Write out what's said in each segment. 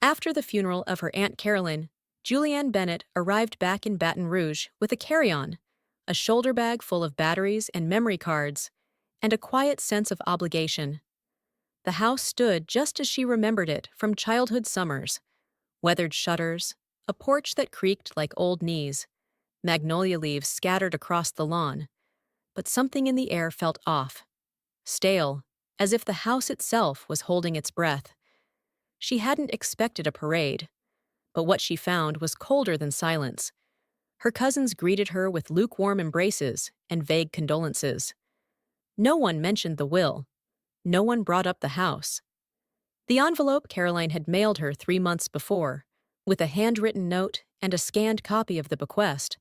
After the funeral of her Aunt Carolyn, Julianne Bennett arrived back in Baton Rouge with a carry-on, a shoulder bag full of batteries and memory cards, and a quiet sense of obligation. The house stood just as she remembered it from childhood summers: weathered shutters, a porch that creaked like old knees, magnolia leaves scattered across the lawn. But something in the air felt off, stale, as if the house itself was holding its breath. She hadn't expected a parade, but what she found was colder than silence. Her cousins greeted her with lukewarm embraces and vague condolences. No one mentioned the will. No one brought up the house. The envelope Caroline had mailed her 3 months before, with a handwritten note and a scanned copy of the bequest,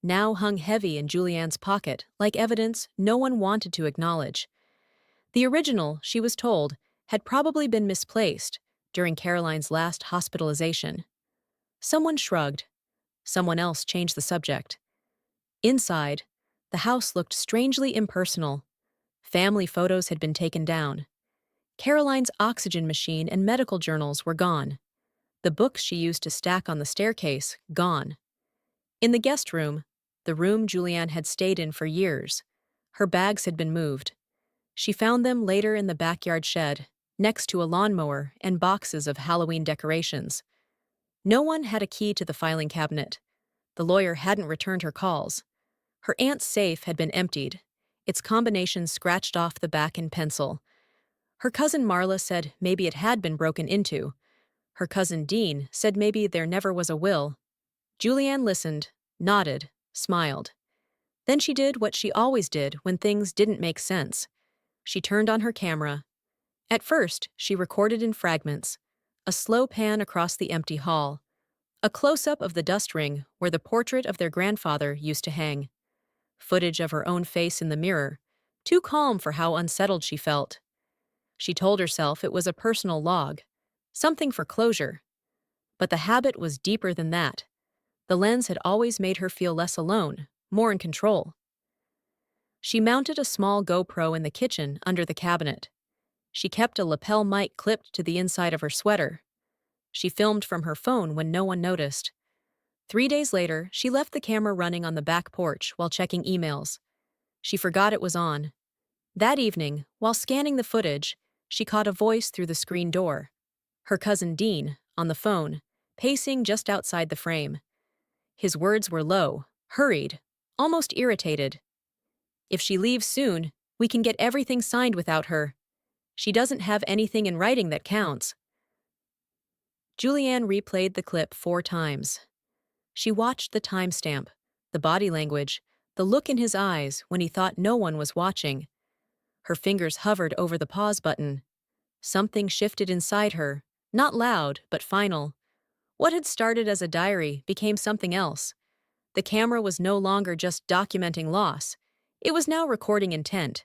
now hung heavy in Julianne's pocket like evidence no one wanted to acknowledge. The original, she was told, had probably been misplaced during Caroline's last hospitalization. Someone shrugged. Someone else changed the subject. Inside, the house looked strangely impersonal. Family photos had been taken down. Caroline's oxygen machine and medical journals were gone. The books she used to stack on the staircase, gone. In the guest room, the room Julianne had stayed in for years, her bags had been moved. She found them later in the backyard shed, next to a lawnmower and boxes of Halloween decorations. No one had a key to the filing cabinet. The lawyer hadn't returned her calls. Her aunt's safe had been emptied, its combinations scratched off the back in pencil. Her cousin Marla said maybe it had been broken into. Her cousin Dean said maybe there never was a will. Julianne listened, nodded, smiled. Then she did what she always did when things didn't make sense. She turned on her camera. At first, she recorded in fragments, a slow pan across the empty hall, a close-up of the dust ring where the portrait of their grandfather used to hang, footage of her own face in the mirror, too calm for how unsettled she felt. She told herself it was a personal log, something for closure. But the habit was deeper than that. The lens had always made her feel less alone, more in control. She mounted a small GoPro in the kitchen under the cabinet. She kept a lapel mic clipped to the inside of her sweater. She filmed from her phone when no one noticed. 3 days later, she left the camera running on the back porch while checking emails. She forgot it was on. That evening, while scanning the footage, she caught a voice through the screen door. Her cousin Dean, on the phone, pacing just outside the frame. His words were low, hurried, almost irritated. "If she leaves soon, we can get everything signed without her. She doesn't have anything in writing that counts." Julianne replayed the clip 4 times. She watched the timestamp, the body language, the look in his eyes when he thought no one was watching. Her fingers hovered over the pause button. Something shifted inside her, not loud, but final. What had started as a diary became something else. The camera was no longer just documenting loss. It was now recording intent.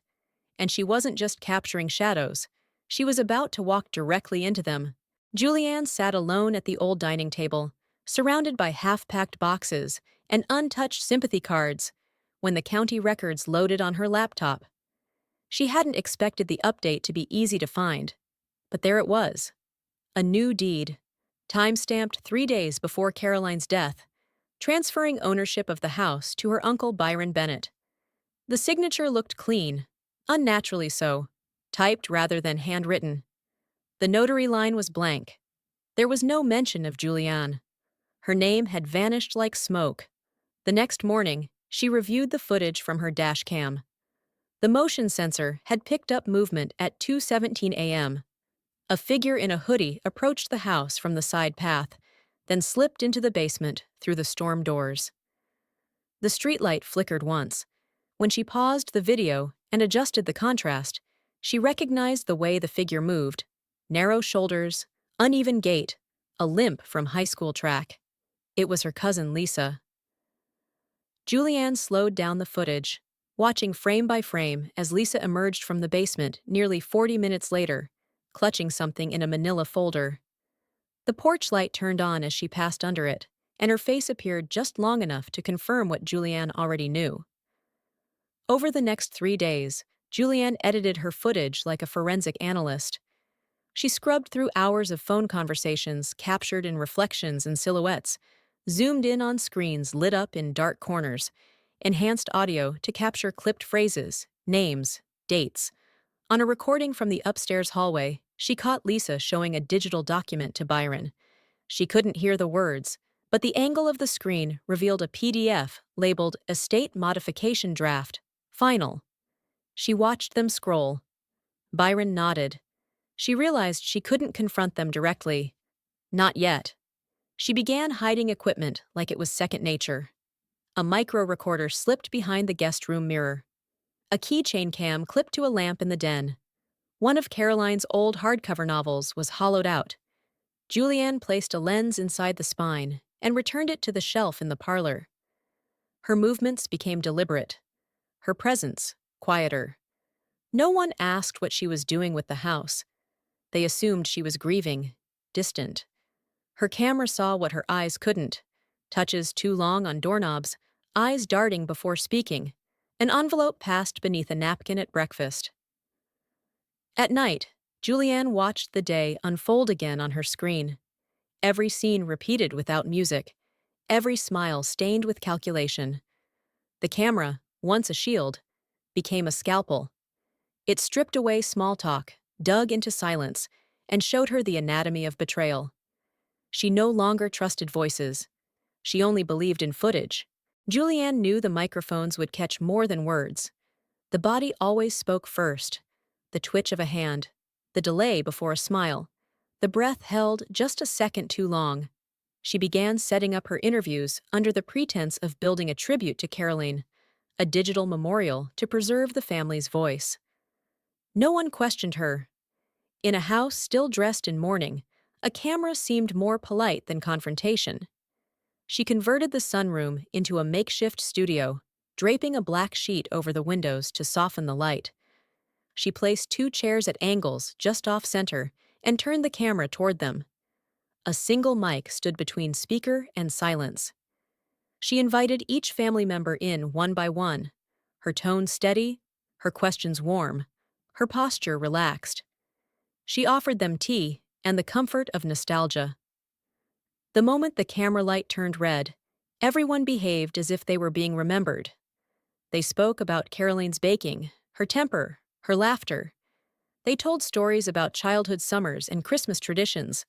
And she wasn't just capturing shadows. She was about to walk directly into them. Julianne sat alone at the old dining table, surrounded by half-packed boxes and untouched sympathy cards, when the county records loaded on her laptop. She hadn't expected the update to be easy to find. But there it was. A new deed, time-stamped 3 days before Caroline's death, transferring ownership of the house to her uncle Byron Bennett. The signature looked clean, unnaturally so, typed rather than handwritten. The notary line was blank. There was no mention of Julianne. Her name had vanished like smoke. The next morning, she reviewed the footage from her dash cam. The motion sensor had picked up movement at 2:17 a.m. A figure in a hoodie approached the house from the side path, then slipped into the basement through the storm doors. The streetlight flickered once. When she paused the video and adjusted the contrast, she recognized the way the figure moved: narrow shoulders, uneven gait, a limp from high school track. It was her cousin Lisa. Julianne slowed down the footage, watching frame by frame as Lisa emerged from the basement nearly 40 minutes later, clutching something in a manila folder. The porch light turned on as she passed under it, and her face appeared just long enough to confirm what Julianne already knew. Over the next 3 days, Julianne edited her footage like a forensic analyst. She scrubbed through hours of phone conversations captured in reflections and silhouettes, zoomed in on screens lit up in dark corners, enhanced audio to capture clipped phrases, names, dates. On a recording from the upstairs hallway, she caught Lisa showing a digital document to Byron. She couldn't hear the words, but the angle of the screen revealed a PDF labeled Estate Modification Draft, Final. She watched them scroll. Byron nodded. She realized she couldn't confront them directly. Not yet. She began hiding equipment like it was second nature. A micro recorder slipped behind the guest room mirror. A keychain cam clipped to a lamp in the den. One of Caroline's old hardcover novels was hollowed out. Julianne placed a lens inside the spine and returned it to the shelf in the parlor. Her movements became deliberate. Her presence, quieter. No one asked what she was doing with the house. They assumed she was grieving, distant. Her camera saw what her eyes couldn't. Touches too long on doorknobs, eyes darting before speaking. An envelope passed beneath a napkin at breakfast. At night, Julianne watched the day unfold again on her screen. Every scene repeated without music. Every smile stained with calculation. The camera, once a shield, became a scalpel. It stripped away small talk, dug into silence, and showed her the anatomy of betrayal. She no longer trusted voices. She only believed in footage. Julianne knew the microphones would catch more than words. The body always spoke first. The twitch of a hand, the delay before a smile, the breath held just a second too long. She began setting up her interviews under the pretense of building a tribute to Caroline, a digital memorial to preserve the family's voice. No one questioned her. In a house still dressed in mourning, a camera seemed more polite than confrontation. She converted the sunroom into a makeshift studio, draping a black sheet over the windows to soften the light. She placed 2 chairs at angles just off-center and turned the camera toward them. A single mic stood between speaker and silence. She invited each family member in one by one, her tone steady, her questions warm, her posture relaxed. She offered them tea and the comfort of nostalgia. The moment the camera light turned red, everyone behaved as if they were being remembered. They spoke about Caroline's baking, her temper, her laughter. They told stories about childhood summers and Christmas traditions.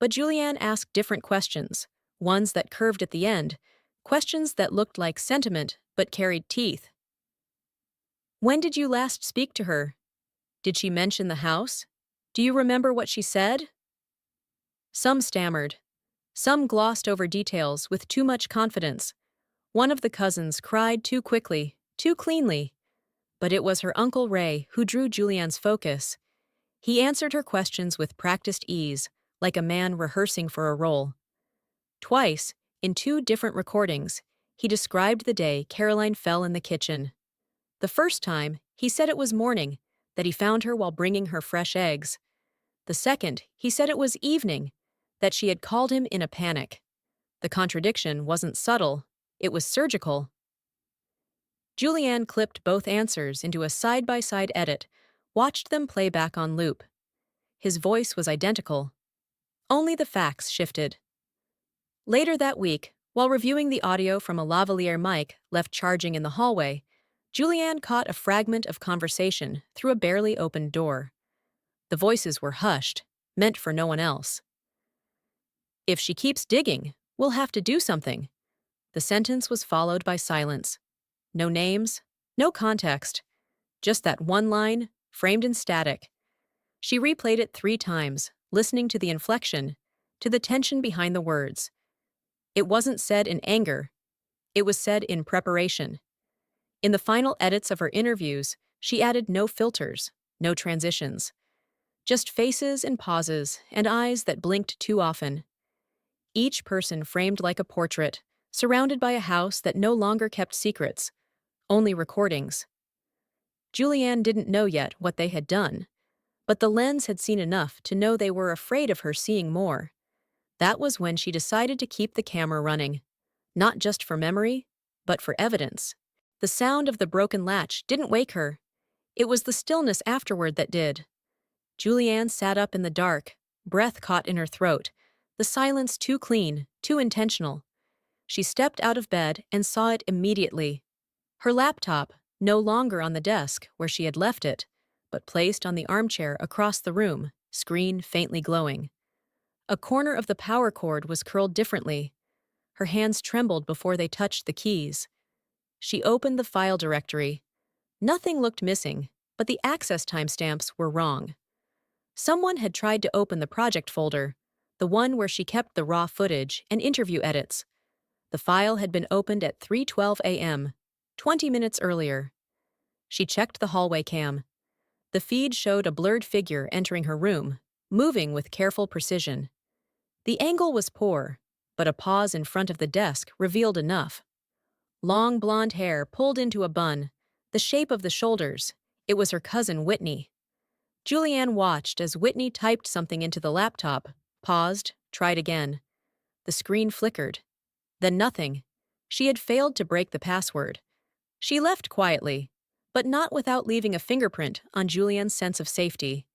But Julianne asked different questions, ones that curved at the end, questions that looked like sentiment but carried teeth. When did you last speak to her? Did she mention the house? Do you remember what she said? Some stammered. Some glossed over details with too much confidence. One of the cousins cried too quickly, too cleanly. But it was her Uncle Ray who drew Julianne's focus. He answered her questions with practiced ease, like a man rehearsing for a role. Twice, in 2 different recordings, he described the day Caroline fell in the kitchen. The first time, he said it was morning, that he found her while bringing her fresh eggs. The second, he said it was evening, that she had called him in a panic. The contradiction wasn't subtle, it was surgical. Julianne clipped both answers into a side-by-side edit, watched them play back on loop. His voice was identical. Only the facts shifted. Later that week, while reviewing the audio from a lavalier mic left charging in the hallway, Julianne caught a fragment of conversation through a barely opened door. The voices were hushed, meant for no one else. If she keeps digging, we'll have to do something. The sentence was followed by silence. No names, no context. Just that one line, framed in static. She replayed it 3 times, listening to the inflection, to the tension behind the words. It wasn't said in anger. It was said in preparation. In the final edits of her interviews, she added no filters, no transitions. Just faces and pauses and eyes that blinked too often. Each person framed like a portrait, surrounded by a house that no longer kept secrets, only recordings. Julianne didn't know yet what they had done, but the lens had seen enough to know they were afraid of her seeing more. That was when she decided to keep the camera running, not just for memory, but for evidence. The sound of the broken latch didn't wake her. It was the stillness afterward that did. Julianne sat up in the dark, breath caught in her throat, the silence too clean, too intentional. She stepped out of bed and saw it immediately. Her laptop, no longer on the desk where she had left it, but placed on the armchair across the room, screen faintly glowing. A corner of the power cord was curled differently. Her hands trembled before they touched the keys. She opened the file directory. Nothing looked missing, but the access timestamps were wrong. Someone had tried to open the project folder, the one where she kept the raw footage and interview edits. The file had been opened at 3:12 a.m., 20 minutes earlier. She checked the hallway cam. The feed showed a blurred figure entering her room, moving with careful precision. The angle was poor, but a pause in front of the desk revealed enough. Long blonde hair pulled into a bun, the shape of the shoulders. It was her cousin Whitney. Julianne watched as Whitney typed something into the laptop, paused, tried again. The screen flickered. Then nothing. She had failed to break the password. She left quietly, but not without leaving a fingerprint on Julianne's sense of safety.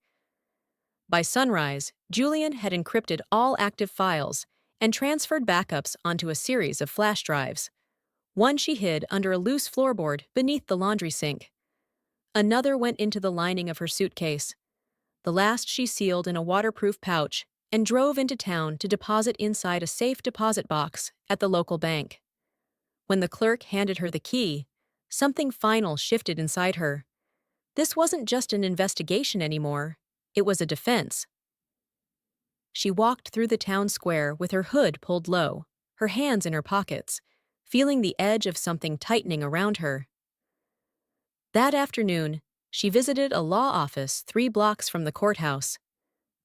By sunrise, Julian had encrypted all active files and transferred backups onto a series of flash drives. One she hid under a loose floorboard beneath the laundry sink. Another went into the lining of her suitcase. The last she sealed in a waterproof pouch and drove into town to deposit inside a safe deposit box at the local bank. When the clerk handed her the key, something final shifted inside her. This wasn't just an investigation anymore, it was a defense. She walked through the town square with her hood pulled low, her hands in her pockets, feeling the edge of something tightening around her. That afternoon, she visited a law office 3 blocks from the courthouse.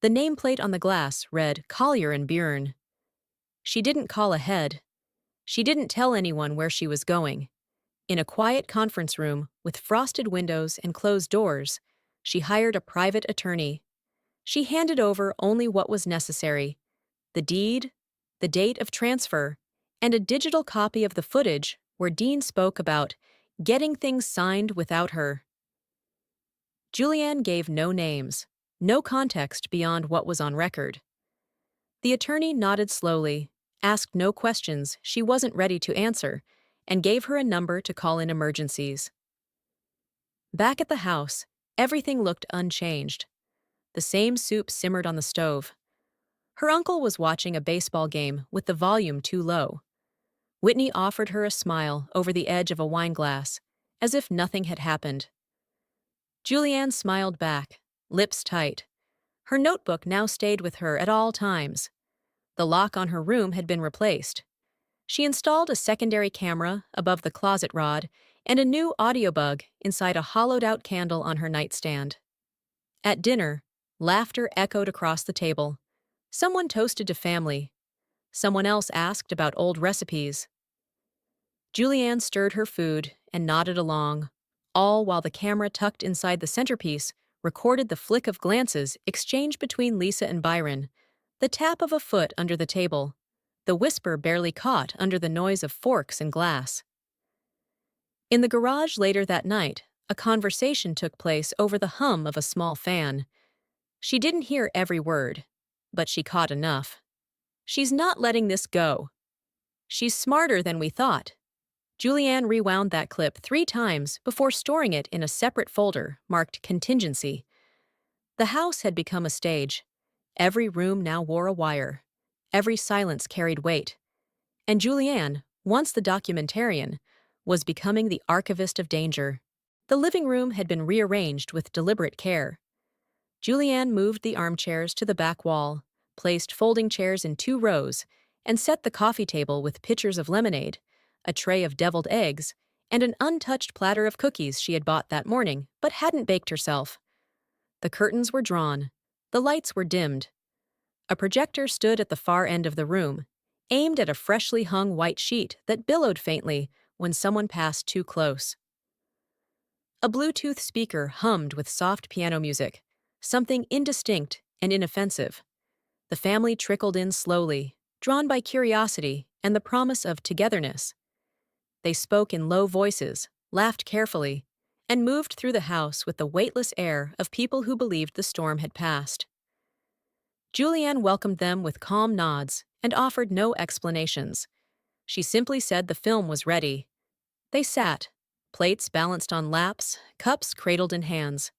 The nameplate on the glass read Collier and Byrne. She didn't call ahead. She didn't tell anyone where she was going. In a quiet conference room with frosted windows and closed doors, she hired a private attorney. She handed over only what was necessary: the deed, the date of transfer, and a digital copy of the footage where Dean spoke about getting things signed without her. Julianne gave no names, no context beyond what was on record. The attorney nodded slowly, asked no questions she wasn't ready to answer, and gave her a number to call in emergencies. Back at the house, everything looked unchanged. The same soup simmered on the stove. Her uncle was watching a baseball game with the volume too low. Whitney offered her a smile over the edge of a wine glass, as if nothing had happened. Julianne smiled back, lips tight. Her notebook now stayed with her at all times. The lock on her room had been replaced. She installed a secondary camera above the closet rod and a new audiobug inside a hollowed-out candle on her nightstand. At dinner, laughter echoed across the table. Someone toasted to family. Someone else asked about old recipes. Julianne stirred her food and nodded along, all while the camera tucked inside the centerpiece recorded the flick of glances exchanged between Lisa and Byron, the tap of a foot under the table, the whisper barely caught under the noise of forks and glass. In the garage later that night, a conversation took place over the hum of a small fan. She didn't hear every word, but she caught enough. "She's not letting this go. She's smarter than we thought." Julianne rewound that clip 3 times before storing it in a separate folder marked Contingency. The house had become a stage. Every room now wore a wire. Every silence carried weight. And Julianne, once the documentarian, was becoming the archivist of danger. The living room had been rearranged with deliberate care. Julianne moved the armchairs to the back wall, placed folding chairs in 2 rows, and set the coffee table with pitchers of lemonade, a tray of deviled eggs, and an untouched platter of cookies she had bought that morning but hadn't baked herself. The curtains were drawn. The lights were dimmed. A projector stood at the far end of the room, aimed at a freshly hung white sheet that billowed faintly when someone passed too close. A Bluetooth speaker hummed with soft piano music, something indistinct and inoffensive. The family trickled in slowly, drawn by curiosity and the promise of togetherness. They spoke in low voices, laughed carefully, and moved through the house with the weightless air of people who believed the storm had passed. Julianne welcomed them with calm nods and offered no explanations. She simply said the film was ready. They sat, plates balanced on laps, cups cradled in hands.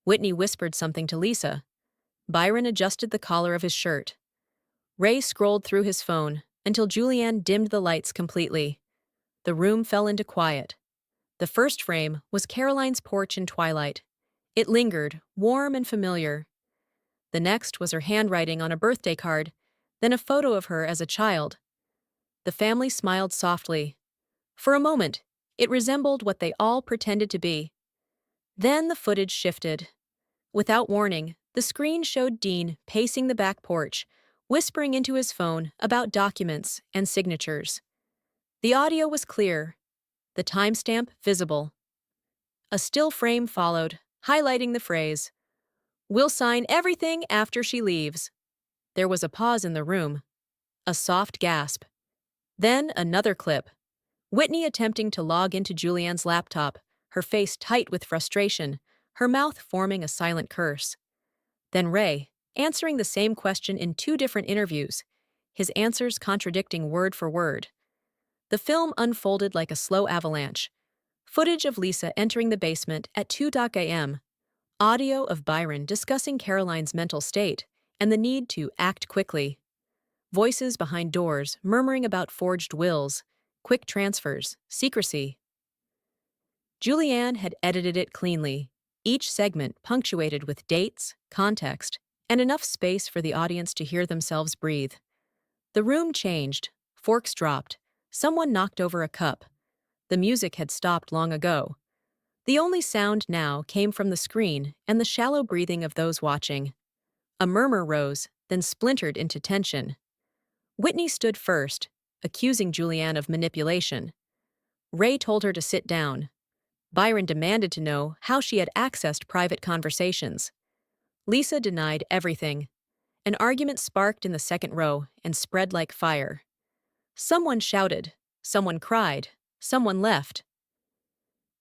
Whitney whispered something to Lisa. Byron adjusted the collar of his shirt. Ray scrolled through his phone until Julianne dimmed the lights completely. The room fell into quiet. The first frame was Caroline's porch in twilight. It lingered, warm and familiar. The next was her handwriting on a birthday card, then a photo of her as a child. The family smiled softly. For a moment, it resembled what they all pretended to be. Then the footage shifted. Without warning, the screen showed Dean pacing the back porch, whispering into his phone about documents and signatures. The audio was clear, the timestamp visible. A still frame followed, highlighting the phrase, "We'll sign everything after she leaves." There was a pause in the room, a soft gasp. Then another clip. Whitney attempting to log into Julianne's laptop, her face tight with frustration, her mouth forming a silent curse. Then Ray, answering the same question in two different interviews, his answers contradicting word for word. The film unfolded like a slow avalanche. Footage of Lisa entering the basement at 2 a.m., audio of Byron discussing Caroline's mental state and the need to act quickly, voices behind doors murmuring about forged wills, quick transfers, secrecy. Julianne had edited it cleanly, each segment punctuated with dates, context, and enough space for the audience to hear themselves breathe. The room changed, forks dropped, someone knocked over a cup. The music had stopped long ago. The only sound now came from the screen and the shallow breathing of those watching. A murmur rose, then splintered into tension. Whitney stood first, accusing Julianne of manipulation. Ray told her to sit down. Byron demanded to know how she had accessed private conversations. Lisa denied everything. An argument sparked in the second row and spread like fire. Someone shouted, someone cried, someone left.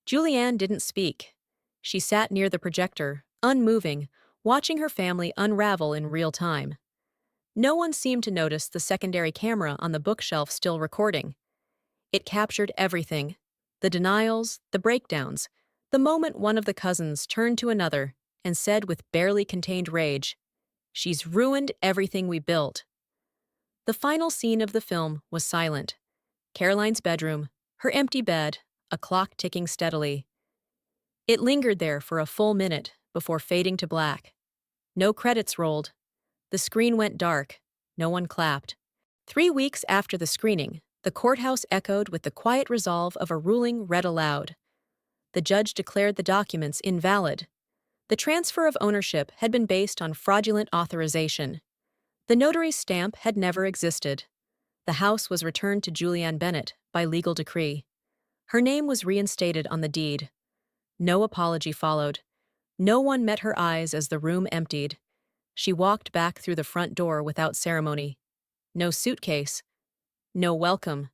Julianne didn't speak. She sat near the projector, unmoving, watching her family unravel in real time. No one seemed to notice the secondary camera on the bookshelf still recording. It captured everything: the denials, the breakdowns, the moment one of the cousins turned to another and said with barely contained rage, "She's ruined everything we built." The final scene of the film was silent. Caroline's bedroom, her empty bed, a clock ticking steadily. It lingered there for a full minute before fading to black. No credits rolled. The screen went dark. No one clapped. 3 weeks after the screening, the courthouse echoed with the quiet resolve of a ruling read aloud. The judge declared the documents invalid. The transfer of ownership had been based on fraudulent authorization. The notary's stamp had never existed. The house was returned to Julianne Bennett by legal decree. Her name was reinstated on the deed. No apology followed. No one met her eyes as the room emptied. She walked back through the front door without ceremony. No suitcase. No welcome.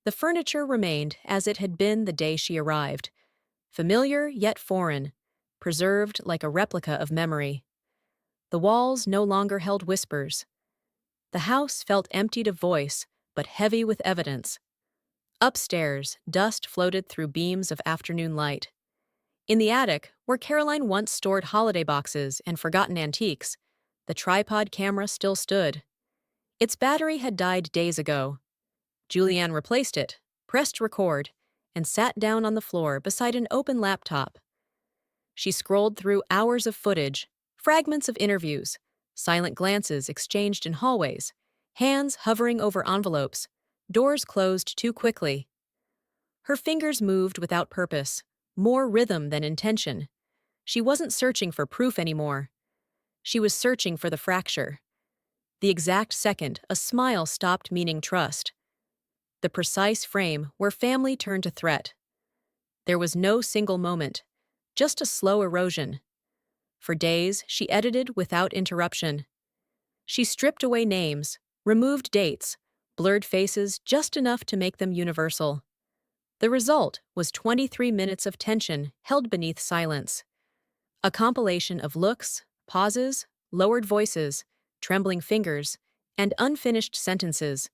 The furniture remained as it had been the day she arrived. Familiar yet foreign, preserved like a replica of memory. The walls no longer held whispers. The house felt emptied of voice, but heavy with evidence. Upstairs, dust floated through beams of afternoon light. In the attic, where Caroline once stored holiday boxes and forgotten antiques, the tripod camera still stood. Its battery had died days ago. Julianne replaced it, pressed record, and sat down on the floor beside an open laptop. She scrolled through hours of footage, fragments of interviews, silent glances exchanged in hallways, hands hovering over envelopes, doors closed too quickly. Her fingers moved without purpose, more rhythm than intention. She wasn't searching for proof anymore. She was searching for the fracture. The exact second a smile stopped meaning trust. The precise frame where family turned to threat. There was no single moment, just a slow erosion. For days, she edited without interruption. She stripped away names, removed dates, blurred faces just enough to make them universal. The result was 23 minutes of tension held beneath silence, a compilation of looks, pauses, lowered voices, trembling fingers, and unfinished sentences.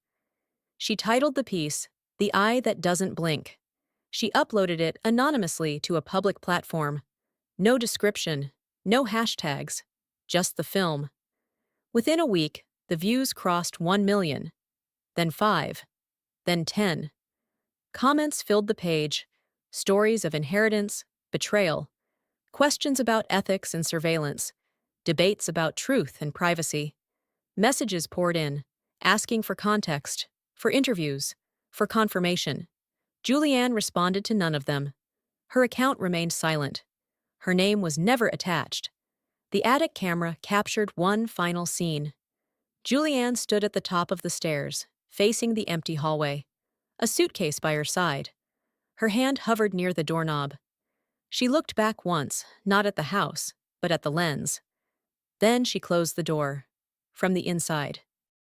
She titled the piece, The Eye That Doesn't Blink. She uploaded it anonymously to a public platform. No description, no hashtags, just the film. Within a week, the views crossed 1 million, then 5, then 10. Comments filled the page, stories of inheritance, betrayal, questions about ethics and surveillance, debates about truth and privacy. Messages poured in, asking for context, for interviews, for confirmation. Julianne responded to none of them. Her account remained silent. Her name was never attached. The attic camera captured one final scene. Julianne stood at the top of the stairs, facing the empty hallway, a suitcase by her side. Her hand hovered near the doorknob. She looked back once, not at the house, but at the lens. Then she closed the door. From the inside,